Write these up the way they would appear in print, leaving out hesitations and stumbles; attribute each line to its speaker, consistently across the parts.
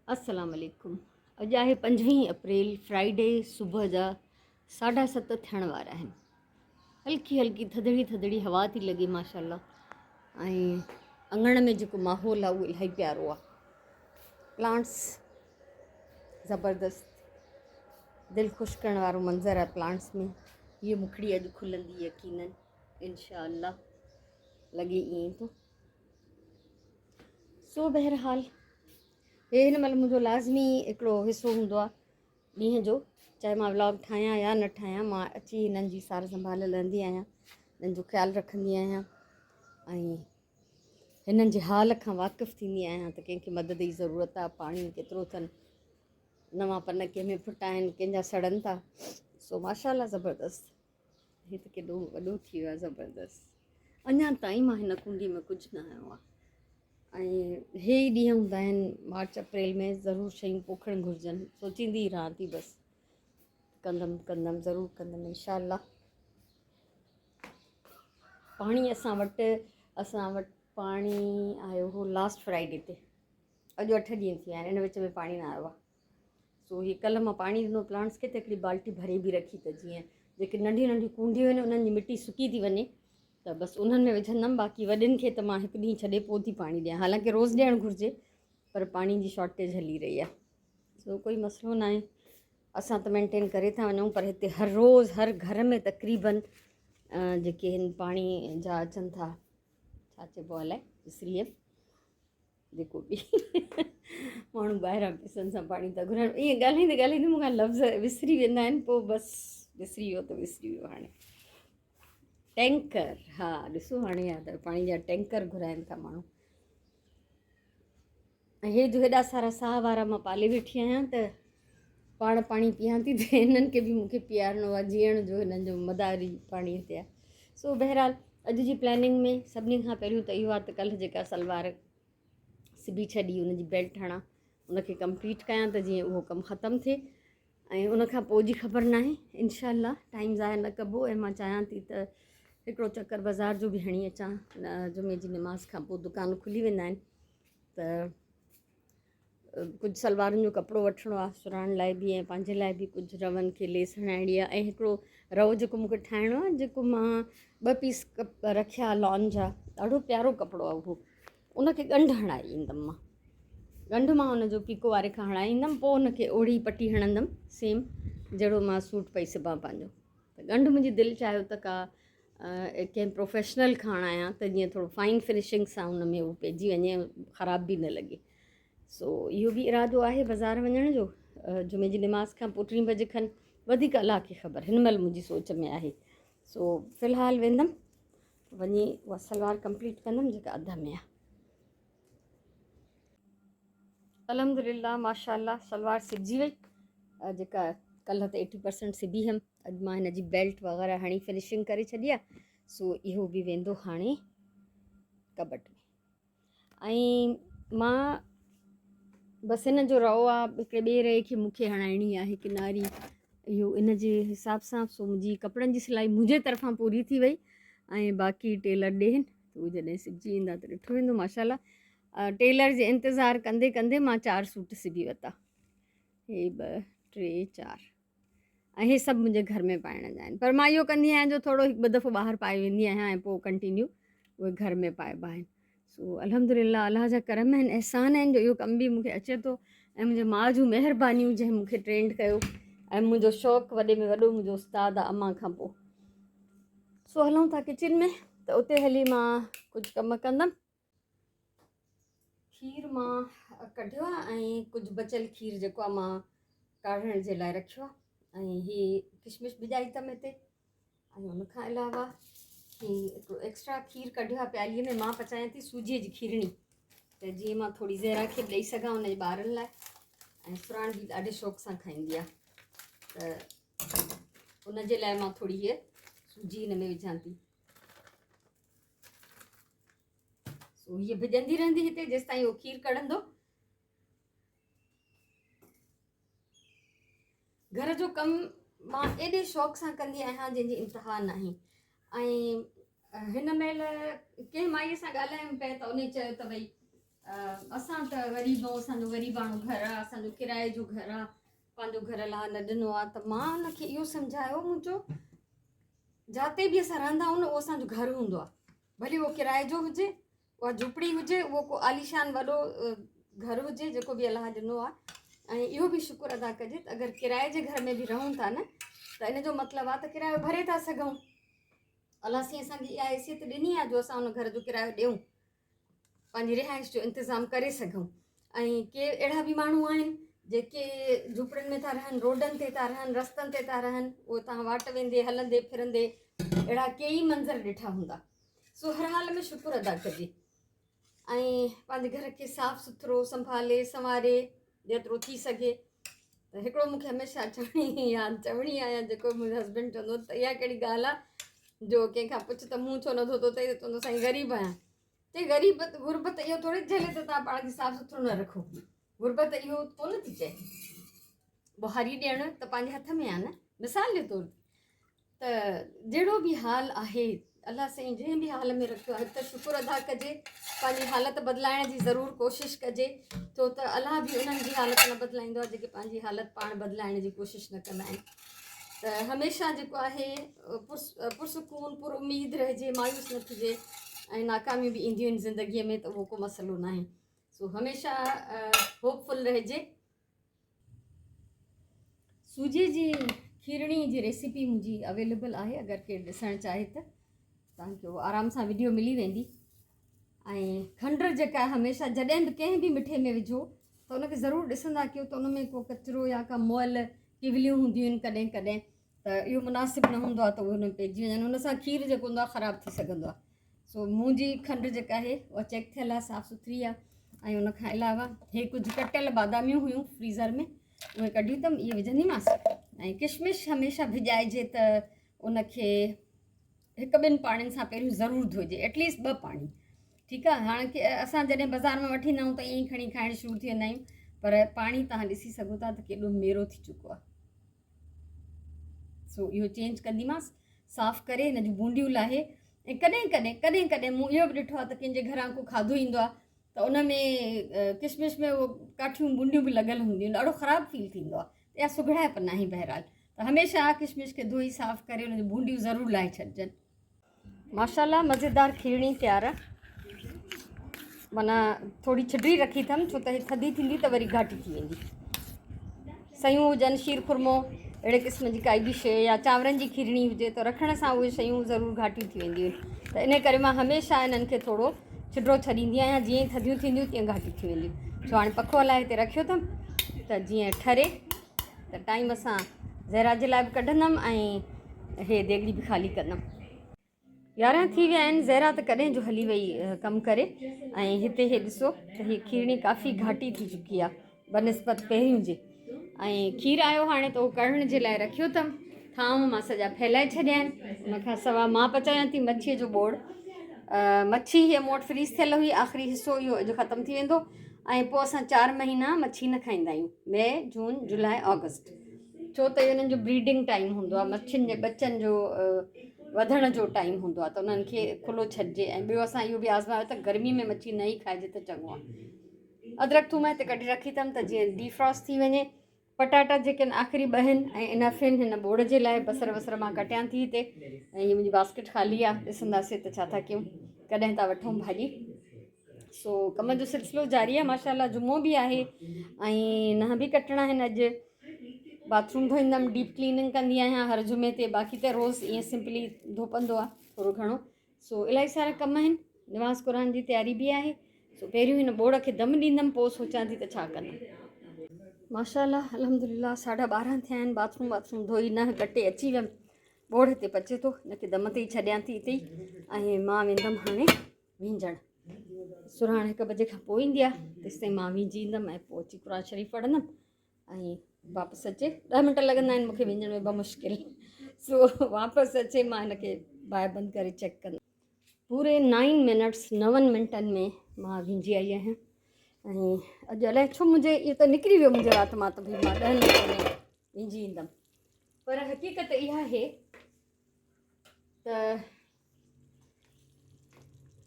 Speaker 1: अस्सलाम वालेकुम। अॼु आहे 5 अप्रैल फ्राइडे। सुबुह जा 7:30 थियण वारा आहिनि। हल्की हल्की थधड़ी थधड़ी हवा थी लॻे माशाल्लाह। ऐं अंगण में जेको माहौल आहे उहो इलाही प्यारो आहे। प्लांट्स ज़बरदस्त, दिलि ख़ुशि करण वारो मंज़रु आहे प्लांट्स में। हीअ मुखड़ी अॼु खुलंदी यकीनन, इंशाअल्लाह, लॻे ईअं थो। सो बहरहाल हे हिन महिल मुंहिंजो लाज़मी हिकिड़ो हिसो हूंदो आहे ॾींहं जो, चाहे मां व्लॉग ठाहियां या न ठाहियां, मां अची हिननि जी सार संभाल लहंदी आहियां, हिननि जो ख़्यालु रखंदी आहियां ऐं हिननि जे हाल खां वाक़ुफ़ु थींदी आहियां त कंहिंखे मदद जी ज़रूरत आहे, पाणी केतिरो अथनि, नवां पन कंहिंमें फुटा आहिनि, कंहिंजा सड़नि था। सो माशाल्लाह ज़बरदस्त, हीअ त केॾो वॾो थी वियो आहे ज़बरदस्त। अञा ताईं मां हिन कुंडी में कुझु न आयो आहे। ऐं हे ई ॾींहं हूंदा आहिनि मार्च अप्रैल में, ज़रूरु शयूं पोखणु घुरिजनि। सोचींदी रहां थी बसि, कंदमि ज़रूरु कंदमि इंशाअल्लाह। पाणी असां वटि पाणी आयो हो लास्ट फ्राइडे ते। अॼु 8 ॾींहं थी विया आहिनि, इन विच में पाणी न आयो आहे। सो हीअ कल्ह मां पाणी ॾिनो प्लांट्स खे त हिकिड़ी बाल्टी भरे बि रखी, त जीअं जेके नंढियूं नंढियूं कूंडियूं आहिनि उन्हनि जी मिटी सुकी थी वञे त बसि उन्हनि में विझंदमि। बाक़ी वॾियुनि खे त मां हिकु ॾींहुं छॾे पोइ थी पाणी ॾियां। हालांकि रोज़ु ॾियणु घुरिजे, पर पाणी जी शॉर्टेज हली रही आहे। सो कोई मसइलो न आहे, असां त मेंटेन करे था वञूं। पर हिते हर रोज़ु हर घर में तक़रीबन जेके हिन पाणी जा अचनि था, छा चइबो आहे अलाए, विसरी जेको बि माण्हू ॿाहिरां पैसनि सां पाणी था घुरनि, ईअं ॻाल्हाईंदे ॻाल्हाईंदे मूंखां लफ़्ज़ विसरी वेंदा आहिनि, पोइ बसि विसरी वियो त विसरी वियो। हाणे टैंकर, हा ॾिसो हाणे यादि पाणी जा टैंकर घुराइनि था माण्हू। ऐं हे जो हेॾा सारा साह वारा मां पाले वेठी आहियां त पाण पाणी पीआं थी, त हिननि खे बि मूंखे पीआरणो आहे, जीअण जो हिननि जो मदारी पाणीअ ते आहे। सो बहरहाल अॼु जी प्लैनिंग में सभिनी खां पहिरियों त इहो आहे त कल्ह जेका सलवार सिबी छॾी, उनजी बेल्ट हणां, उनखे कंप्लीट कयां त जीअं उहो कमु ख़तमु थिए। ऐं उनखां पोइ जी ख़बर न आहे, इंशाअल्लाह टाइम ज़ाया न कबो। ऐं मां चाहियां थी त हिकिड़ो चकर बाज़ार जो बि हणी अचां। जुमे जी नमाज़ खां पोइ दुकान खुली वेंदा आहिनि, त कुझु सलवारुनि जो कपिड़ो वठिणो आहे सुराइण लाइ बि, ऐं पंहिंजे लाइ बि कुझु रवनि खे लेस हणाइणी आहे। ऐं हिकिड़ो रवो जेको मूंखे ठाहिणो आहे, जेको मां 2 पीस रखिया लॉन जा, ॾाढो प्यारो कपिड़ो आहे उहो, उनखे ॻंढु हणाए ईंदमि मां। ॻंढु मां हुनजो पीको वारे खां हणाए ईंदमि, पोइ हुनखे ओड़ी पटी हणंदमि सेम जहिड़ो मां सूट पई सिबां पंहिंजो। त ॻंढु मुंहिंजी दिलि चाहियो त का कंहिं प्रोफेशनल खां हणायां, त जीअं थोरो फाइन फिनिशिंग सां हुन में उहो पइजी वञे, ख़राबु बि न लॻे। सो इहो बि इरादो आहे बाज़ारि वञण जो। जुमे जी नमाज़ खां पोइ 3 बजे खनि, वधीक अलाह खे ख़बर, हिन महिल मुंहिंजी सोच में आहे। सो फ़िलहालु वेंदमि, वञी उहा सलवार कंप्लीट कंदमि जेका अध में आहे। अल्हम्दुलिल्लाह माशाअल्लाह सलवार सिबिजी वई, जेका कल्ह त 80% सिबी हुयमि। अॼु मां हिन जी बेल्ट वग़ैरह हणी फिनिशिंग करे छॾी आहे। सो इहो बि वेंदो हाणे कबट में। ऐं मां बसि हिन जो रओ आहे, हिकिड़े ॿिए रए खे मूंखे हणाइणी आहे किनारी, इहो इन जे हिसाब सां। सो मुंहिंजी कपिड़नि जी सिलाई मुंहिंजे तरफ़ां पूरी थी वई, ऐं बाक़ी टेलर ॾियनि त उहे जॾहिं सिबिजी ईंदा त ॾिठो वेंदो। माशाअल्लाह टेलर जे इंतज़ारु कंदे कंदे मां 4 सूट सिबी वरिता, हे 2 3 4, ऐं हे सभु मुंहिंजे घर में पाइण जा आहिनि। पर मां इहो कंदी आहियां जो थोरो 1-2 दफ़ो ॿाहिरि पाए वेंदी आहियां, ऐं पोइ कंटिन्यू उहे घर में पाइबा आहिनि। सो अल्हम्दुलिल्लाह अलाह जा करम आहिनि, अहसान आहिनि जो इहो कमु बि मूंखे अचे थो, ऐं मुंहिंजे माउ जूं महिरबानियूं जंहिं मूंखे ट्रेंड कयो, ऐं मुंहिंजो शौक़ु वॾे में वॾो मुंहिंजो उस्तादु आहे अम्मा खां पोइ। सो हलूं था किचन में, त उते हली मां कुझु कमु कंदमि। खीर मां कढियो आहे, ऐं कुझु बचियल खीर जेको आहे मां काढ़ण जे लाइ रखियो आहे। ऐं हीअ किशमिश भिॼाई अथमि हिते, ऐं हुनखां अलावा हीअ हिकिड़ो एक्स्ट्रा खीर कढियो आहे प्यालीअ में। मां पचायां थी सूजीअ जी खीरणी, त जीअं मां थोरी ज़हरा खे ॾेई सघां हुनजे ॿारनि लाइ। ऐं सुराण बि ॾाढे शौक़ु सां खाईंदी आहे, त उनजे लाइ मां थोरी हीअ सूजी हिन में विझां थी। सो हीअ भिॼंदी रहंदी हिते जेसि ताईं उहो खीर कढंदो। घर जो कमु मां एॾे शौक़ु सां कंदी आहियां जंहिंजी इंतिहा न आहे। ऐं हिन महिल कंहिं माईअ सां ॻाल्हायमि पिया, त उन चयो त भई असां त ग़रीब ऐं असांजो ग़रीबाणो घर आहे, असांजो किराए जो घर आहे, पंहिंजो घर लाइ न ॾिनो आहे। त मां हुनखे इहो सम्झायो, मुंहिंजो जिते बि असां रहंदा आहियूं न उहो असांजो घर हूंदो आहे, भले उहो किराए जो हुजे, उहा झुपड़ी हुजे, उहो को आलीशान वॾो घर हुजे जेको बि अलाह ॾिनो आहे। ऐं इहो बि शुक्र अदा कजे त अगरि किराए जे घर में बि रहूं था न त इन जो मतिलबु आहे त किरायो भरे था सघूं। अलाह साईं असांखे इहा हैसियत ॾिनी आहे जो असां हुन घर जो किरायो ॾियूं, पंहिंजी रिहाइश जो इंतज़ामु करे सघूं। ऐं के अहिड़ा बि माण्हू आहिनि जेके झुपड़ियुनि में था रहनि, रोडनि ते था रहनि, रस्तनि ते था रहनि, उहो तव्हां वाट वेंदे हलंदे फिरंदे अहिड़ा कई मंज़र ॾिठा हूंदा। सो हर हाल में शुक्र अदा कजे ऐं पंहिंजे घर खे साफ़ु सुथिरो संभाले संवारे जेतिरो थी सघे। त हिकिड़ो मूंखे हमेशह चवणी आहियां, जेको मुंहिंजो हस्बैंड चवंदो त इहा कहिड़ी ॻाल्हि आहे जो कंहिंखां पुछ त मूं छो नथो धोतो अथई, त चवंदो साईं ग़रीब आहियां। ते ग़रीबत गुरबत इहो थोरी झले त तव्हां पाण खे साफ़ु सुथिरो न रखो, गुरबत इहो कोन थी चए। बुहारी ॾियणु त पंहिंजे हथ में आहे न, मिसाल जे तौरु त जहिड़ो बि हाल आहे अलाह साईं जंहिं बि हाल में रखियो आहे त शुक्र अदा कजे, पंहिंजी हालत बदिलाइण जी ज़रूरु कोशिशि कजे, छो त अलाह बि उन्हनि जी हालत न बदिलाईंदो आहे जेके पंहिंजी हालत पाण बदिलाइण जी कोशिशि न कंदा आहिनि। त हमेशह जेको आहे पुरसुकून पुर उमेद रहिजे, मायूस न थिजे, ऐं नाकामियूं बि ईंदियूं आहिनि ज़िंदगीअ में त उहो को मसइलो न आहे। सो हमेशह होपफुल रहिजे। सूजी जी खीरणी जी रेसिपी मुंहिंजी अवेलेबल आहे, अगरि केरु ॾिसणु चाहे त तव्हांखे उहो आराम सां वीडियो मिली वेंदी। ऐं खंडु जेका आहे हमेशह जॾहिं बि कंहिं बि मिठे में विझो त उनखे ज़रूरु ॾिसंदा कयो त उन में को कचिरो या का मुअल किवलियूं हूंदियूं आहिनि कॾहिं कॾहिं, त इहो मुनासिबु न हूंदो आहे त उहे हुन में पइजी वञनि, हुन सां खीरु जेको हूंदो आहे ख़राबु थी सघंदो आहे। सो मुंहिंजी खंडु जेका आहे उहा चेक थियल आहे, साफ़ु सुथिरी आहे। ऐं उनखां अलावा हे कुझु कटियल बादामियूं हुयूं फ्रीज़र में, उहे कढियूं अथमि, इहे विझंदीमांसि। ऐं किशमिश हमेशह भिॼाइजे त उनखे हिकु ॿिनि पाणियुनि सां पहिरियों ज़रूरु धोइजे, एटलीस्ट 2 पाणी। ठीकु आहे, हाणे की असां जॾहिं बाज़ारि में वठी ईंदा आहियूं त ईअं ई खणी खाइणु शुरू थी वेंदा आहियूं, पर पाणी तव्हां ॾिसी सघो था त केॾो मेरो थी चुको आहे। सो इहो चेंज कंदीमांसि, साफ़ु करे हिन जूं बूंदियूं लाहे। ऐं कॾहिं कॾहिं मूं इहो बि ॾिठो आहे त कंहिंजे घरां को खाधो ईंदो आहे त उन में किशमिश में उहो काठियूं बूंदियूं बि लॻल हूंदियूं आहिनि, ॾाढो ख़राबु फील थींदो आहे। त इहा सुघड़ाइप न आहे बहरहाल, त हमेशह किशमिश खे धोई साफ़ु करे उन जूं बूंदियूं ज़रूरु लाहे छॾिजनि। माशाल्लाह मज़ेदार खीरणी तयारु आहे। माना थोरी छिडरी रखी अथमि छो त हीअ थधी थींदी त वरी घाटी थी वेंदी। सयूं हुजनि, शीर खुरमो, अहिड़े क़िस्म जी काई बि शइ, या चांवरनि जी खीरणी हुजे त रखण सां उहे शयूं ज़रूरु घाटियूं थी वेंदियूं आहिनि। त इन करे मां हमेशह इन्हनि खे थोरो छिडरो छॾींदी आहियां, जीअं ई थधियूं थींदियूं तीअं घाटियूं थी वेंदियूं। छो हाणे पखो हलाए हिते रखियो अथमि त जीअं ठरे त टाइम सां ज़हरा जे लाइ बि कढंदमि ऐं हे देॻड़ी बि ख़ाली कंदमि। 11 थी विया आहिनि, ज़हरा त कॾहिं जो हली वई कमु करे। ऐं हिते हे ॾिसो त हीअ खीरणी काफ़ी घाटी थी चुकी आहे बनिस्बत पहिरियों जे। ऐं खीरु आयो हाणे त उहो कढ़ण जे लाइ रखियो अथमि, थांव मां सॼा फैलाए छॾिया आहिनि। उनखां सवाइ मां पचायां थी मच्छीअ जो ॿोड़। मच्छी हीअ मूं वटि फ्रीज़ थियल हुई, आख़िरी हिसो इहो अॼु ख़तमु थी वेंदो। ऐं पोइ असां 4 महीना मच्छी न खाईंदा आहियूं, मई, जून, जुलाई, ऑगस्ट, छो त इहो हिननि जो ब्रीडिंग टाइम हूंदो आहे, मच्छियुनि जे बचनि जो वधण जो टाइम हूंदो आहे, त उन्हनि खे खुलो छॾिजे। ऐं ॿियो असां इहो बि आज़मायो त गर्मी में मच्छी न ई खाइजे त चङो आहे। अदरक थूम हिते कढी रखी अथमि त जीअं डीफ्रॉस्ट थी वञे। पटाटा जेके आहिनि आख़िरी ॿहिनि ऐं इनफ आहिनि हिन ॿोड़ जे लाइ। बसर वसर मां कटियां थी हिते, ऐं हीअ मुंहिंजी बास्केट ख़ाली आहे, ॾिसंदासीं त छा था कयूं, कॾहिं था वठूं भाॼी। सो कम जो सिलसिलो जारी आहे, माशाल्लाह जुमो बि आहे ऐं नह बि कटणा आहिनि अॼु। बाथरूम धोईंदमि, डीप क्लीनिंग कंदी आहियां हर जुमे ते, बाक़ी त रोज़ु ईअं सिंपली धोपंदो आहे थोरो घणो। सो इलाही सारा कम आहिनि, निमाज़ क़ुरान जी तयारी बि आहे। सो पहिरियों हिन ॿोड़ खे दम ॾींदमि, पोइ सोचां थी त छा कंदमि। माशाल्लाह अल्हम्दुलिल्लाह 12:30 थिया आहिनि, बाथरूम धोई नह कटे अची वियमि। ॿोड़ हिते पचे थो, हिनखे दम ते ई छॾियां थी हिते ई। ऐं मां वेंदमि हाणे विंझणु, सुराण 1 बजे खां पोइ ईंदी आहे, तेसिताईं मां विंझी ईंदमि ऐं पोइ अची क़ुरान शरीफ़ पढ़ंदमि ऐं वापसि अचे। 10 मिंट लॻंदा आहिनि मूंखे विंझण में बमुश्किल। सो वापसि अचे मां हिनखे बाहि बंदि करे चेक कंदमि। पूरे 9 मिंटनि में मां विंझी आई आहियां। ऐं अॼु अलाए छो मुंहिंजे इहो त निकिरी वियो मुंहिंजे राति मां त भई मां 10 मिंट में विंझी ईंदमि, पर हक़ीक़त इहा आहे त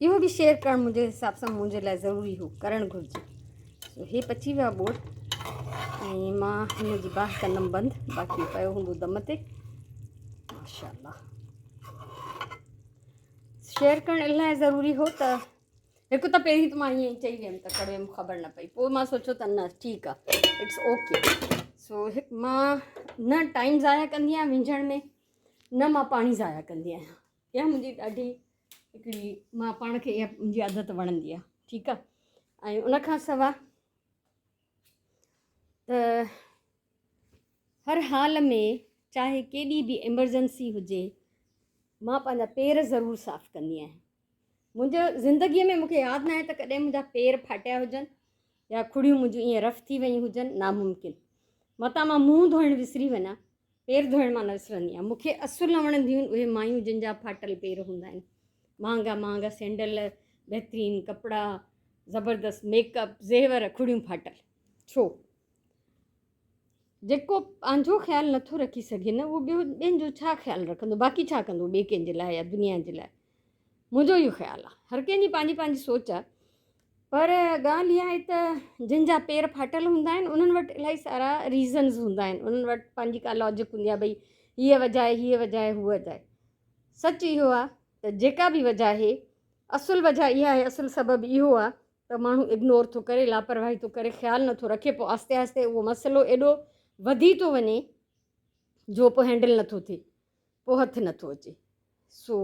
Speaker 1: इहो बि शेयर करणु मुंहिंजे हिसाब सां मुंहिंजे लाइ ज़रूरी हो, करणु घुरिजे। सो हे पची वियो आहे बोर ऐं मां हिन जी बाहि कंदमि बंदि, बाक़ी पियो हूंदो दम ते। माशाल्लाह शेयर करणु इलाही ज़रूरी हो। त हिकु त पहिरीं त मां ईअं ई चई वियमि त करे वियमि, ख़बर न पई। पोइ मां सोचियो त न ठीकु आहे, इट्स ओके। सो हिकु मां न टाइम ज़ाया कंदी आहियां विझण में, न मां पाणी ज़ाया कंदी आहियां। इहा मुंहिंजी ॾाढी हिकिड़ी, मां पाण खे इहा मुंहिंजी आदत वणंदी आहे, ठीकु आहे। ऐं उनखां सवाइ त हर हाल में चाहे केॾी बि एमरजेंसी हुजे, मां पंहिंजा पेर ज़रूरु साफ़ु कंदी आहियां। मुंहिंजो ज़िंदगीअ में मूंखे यादि न आहे त कॾहिं मुंहिंजा पेर फाटिया हुजनि या खुड़ियूं मुंहिंजूं ईअं रफ़ थी वयूं हुजनि, नामुमकिन। मतां मां मुंहुं धोइणु विसरी वञा, पेर धोइणु मां न विसरंदी आहियां। मूंखे असुलु न वणंदियूं आहिनि उहे मायूं जिन जा फाटल पेर हूंदा आहिनि, महांगा महांगा सैंडल, बहितरीनु कपिड़ा, ज़बरदस्त मेकअप, ज़ेवर, खुड़ियूं फाटल। छो? जेको पंहिंजो ख़्यालु नथो रखी सघे न, उहो ॿियनि जो छा ख़्यालु रखंदो, बाक़ी छा कंदो ॿिए कंहिंजे लाइ या दुनिया जे लाइ। मुंहिंजो इहो ख़्यालु आहे, हर कंहिंजी पंहिंजी पंहिंजी सोच आहे। पर ॻाल्हि इहा आहे त जिन जा पेर फाटल हूंदा आहिनि उन्हनि वटि इलाही सारा रीज़न्स हूंदा आहिनि, उन्हनि वटि पंहिंजी का लॉजिक हूंदी आहे, भई हीअ वजह आहे, हीअ वजह आहे, हूअ वजह आहे। सच इहो आहे त जेका बि वजह आहे, असुलु वजह इहा आहे, असुलु सबबु इहो आहे त माण्हू इग्नोर थो करे, लापरवाही थो करे, ख़्यालु नथो रखे। पोइ आहिस्ते आहिस्ते उहो मसइलो एॾो वधी थो वञे जो पोइ हैंडल नथो थिए, पोइ हथु नथो अचे। सो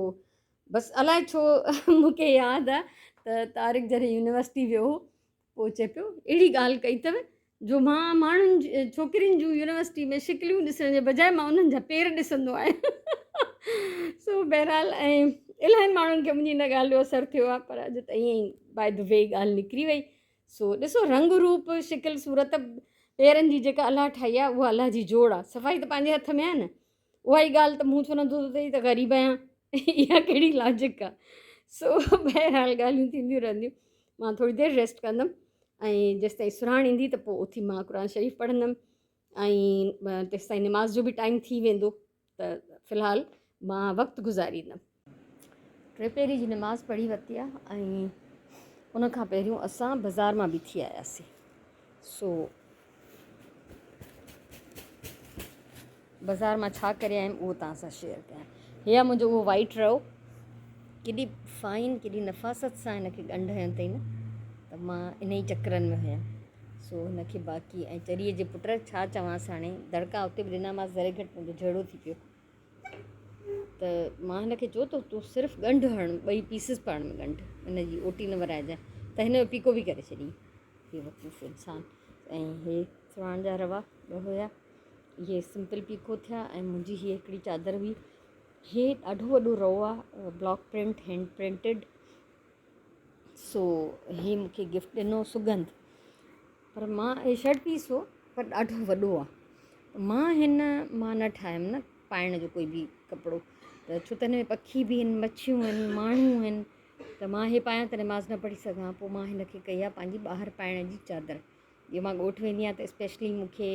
Speaker 1: बसि अलाए छो मूंखे यादि आहे त तारिक जॾहिं यूनिवर्सिटी वियो हो, पोइ चए पियो अहिड़ी ॻाल्हि कई अथव जो मां माण्हुनि छोकिरियुनि जूं यूनिवर्सिटी में शिकिलियूं ॾिसण जे बजाए मां उन्हनि जा पेर ॾिसंदो आहियां। सो बहरहाल, ऐं इलाही माण्हुनि खे मुंहिंजी हिन ॻाल्हि जो असरु थियो आहे, पर अॼु त ईअं ई बाय द वे ॻाल्हि निकिरी वई। सो ॾिसो, रंग रूप शिकिल सूरत पेरनि जी जेका अलाह ठाही आहे उहा अलाह जी जोड़ आहे, सफ़ाई त पंहिंजे हथ में आहे न। उहा ई ॻाल्हि त मूं छो नथो अथई त ग़रीब आहियां, इहा कहिड़ी लॉजिक आहे। सो बहरहाल ॻाल्हियूं थींदियूं रहंदियूं। मां थोरी देरि रेस्ट कंदमि ऐं जेसि ताईं सुराण ईंदी त पोइ उथी मां क़ुर शरीफ़ पढ़ंदमि ऐं तेसि ताईं निमाज़ जो बि टाइम थी वेंदो। त फ़िलहालु मां वक़्तु गुज़ारींदमि। टे पहिरीं जी निमाज़ पढ़ी वरिती आहे ऐं उनखां पहिरियों असां बाज़ार मां बि थी आयासीं। सो बाज़ार मां छा करे आयमि उहो तव्हां सां शेयर कयां। हीअ मुंहिंजो उहो वाइट रओ, केॾी फाइन, केॾी नफ़ासत सां हिनखे ॻंढ हयनि अथई न, त मां इन ई चकरनि में हुयमि। सो हिनखे बाक़ी ऐं चरीअ जे पुट छा चवांसि, हाणे दड़का उते बि ॾिनामांसि, ज़रे घटि मुंहिंजो जहिड़ो थी पियो। त मां हिनखे चयो त तूं सिर्फ़ु ॻंढ हण, ॿई पीसिस पाण में ॻंढ, हिनजी ओटी न वराइजांइ। त हिन जो पीको बि करे छॾी, इहो वक़ूफ़ इंसानु। ऐं हे सुवाण जा रवा ॿ हुया, इहे सिंपल पीको थिया। ऐं मुंहिंजी हीअ हिकिड़ी चादर हुई, हे ॾाढो वॾो रओ आहे, ब्लॉक प्रिंट, हैंड प्रिंटेड। सो हे मूंखे गिफ्ट ॾिनो सुगंध, पर मां हे शर्ट पीस हो पर ॾाढो वॾो आहे। मां न ठाहियमि न पाइण जो कोई बि कपिड़ो, त छो त हिन में पखी बि आहिनि, मच्छियूं आहिनि, माण्हू आहिनि, त मां हे पायां त निमाज़ न पढ़ी सघां। पोइ मां हिनखे कई आहे पंहिंजी ॿाहिरि पाइण जी चादर। जीअं मां ॻोठु वेंदी आहियां त स्पेशली मूंखे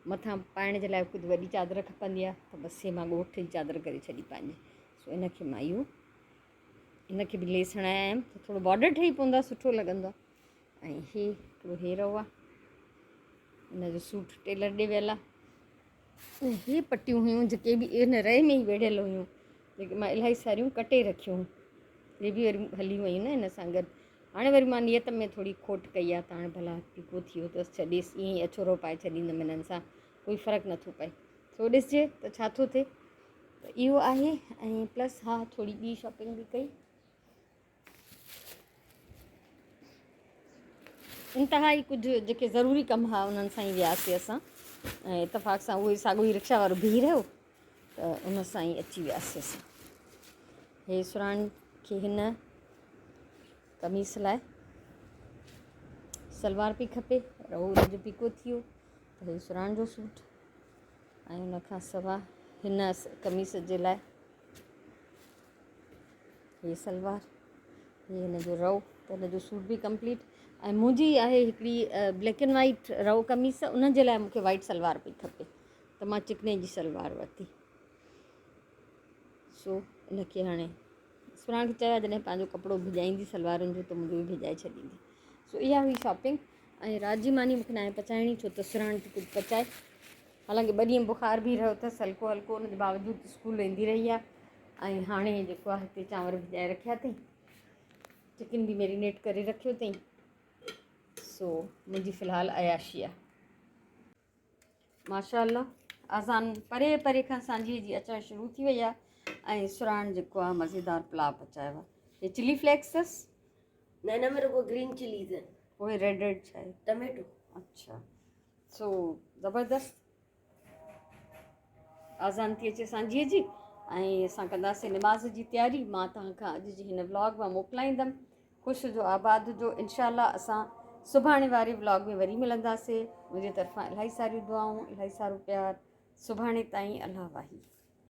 Speaker 1: मथां पाइण जे लाइ कुझु वॾी चादर खपंदी आहे, त बसि हे मां ॻोठ जी चादर करे छॾी पंहिंजी। सो इनखे मां इहो, इनखे बि लेस हणाया आहिनि त थोरो बॉर्डर ठही पवंदो आहे, सुठो लॻंदो आहे। ऐं हिकिड़ो हे रओ आहे, हिनजो सूट टेलर ॾे वियल आहे। ऐं हे पटियूं हुयूं जेके बि इन रए में ई वेढ़ियल हुयूं, जेके मां इलाही सारियूं कटे रखियूं, हे बि वरी हली वयूं न हिन सां गॾु। हाणे वरी मां नियत में थोरी खोट कई आहे, त हाणे भला पीको थी वियो अथसि, छॾेसि, ईअं ई अछोरो पाए छॾींदमि हिननि सां, कोई फ़र्क़ु नथो पए। सो ॾिसजे त छा थो थिए। त इहो आहे। ऐं प्लस हा, थोरी ॿी शॉपिंग बि कई, इंतिहा ई कुझु जेके ज़रूरी कम हुआ उन्हनि सां ई वियासीं असां। ऐं इतफ़ाक़ सां उहो ई साॻियो ई रिक्शा वारो बीह रहियो, त उन सां ई अची वियासीं असां। हे सुराण खे हिन कमीस लाइ सलवार पई खपे, रओ हुनजो पीको थी वियो, त हे सुराण जो सूट। ऐं उनखां सवाइ हिन कमीस जे लाइ हे सलवार, हे हिनजो रओ, त हिनजो सूट बि कंप्लीट। ऐं मुंहिंजी आहे हिकिड़ी ब्लैक एंड वाइट रओ कमीस, उनजे लाइ मूंखे वाइट सलवार पई खपे, त मां चिकने जी सलवार वरिती। सो इनखे हाणे सुराण खे चयो जॾहिं पंहिंजो कपिड़ो भिॼाईंदी सलवारुनि जो त मुंहिंजो बि भिॼाए छॾींदी। सो इहा हुई शॉपिंग। ऐं रात जी मानी मूंखे न आहे पचाइणी, छो त सुराण थी कुझु पचाए। हालांकि 2 ॾींहं बुखार बि रहियो अथसि हल्को हल्को, हुनजे बावजूदि स्कूल वेंदी रही आहे। ऐं हाणे जेको आहे हिते चांवर भिॼाए रखिया अथई, चिकन बि मैरिनेट करे रखियो अथई। सो मुंहिंजी फ़िलहालु अयाशी आहे। माशाअल्लाह अज़ान परे परे खां सांझीअ जी अचणु शुरू थी वई आहे। ऐं सुराण जेको आहे मज़ेदार पुलाव पचायो आहे। हे चिली फ्लेक्स अथसि?
Speaker 2: न मेरे को ग्रीन चिलीज़ है।
Speaker 1: उहे रेड छा आहे?
Speaker 2: टमेटो।
Speaker 1: अच्छा, सो ज़बरदस्त। अज़ान थी अचे सांझीअ जी ऐं असां कंदासीं निमाज़ जी तयारी। मां तव्हांखां अॼु जी हिन व्लॉग मां मोकिलाईंदमि। ख़ुशि जो आबाद जो। इंशाअल्लाह असां सुभाणे वारे व्लॉग में वरी मिलंदासीं। मुंहिंजे तरफ़ां इलाही सारियूं दुआऊं, इलाही सारो प्यार। सुभाणे ताईं अल्लाह वाही।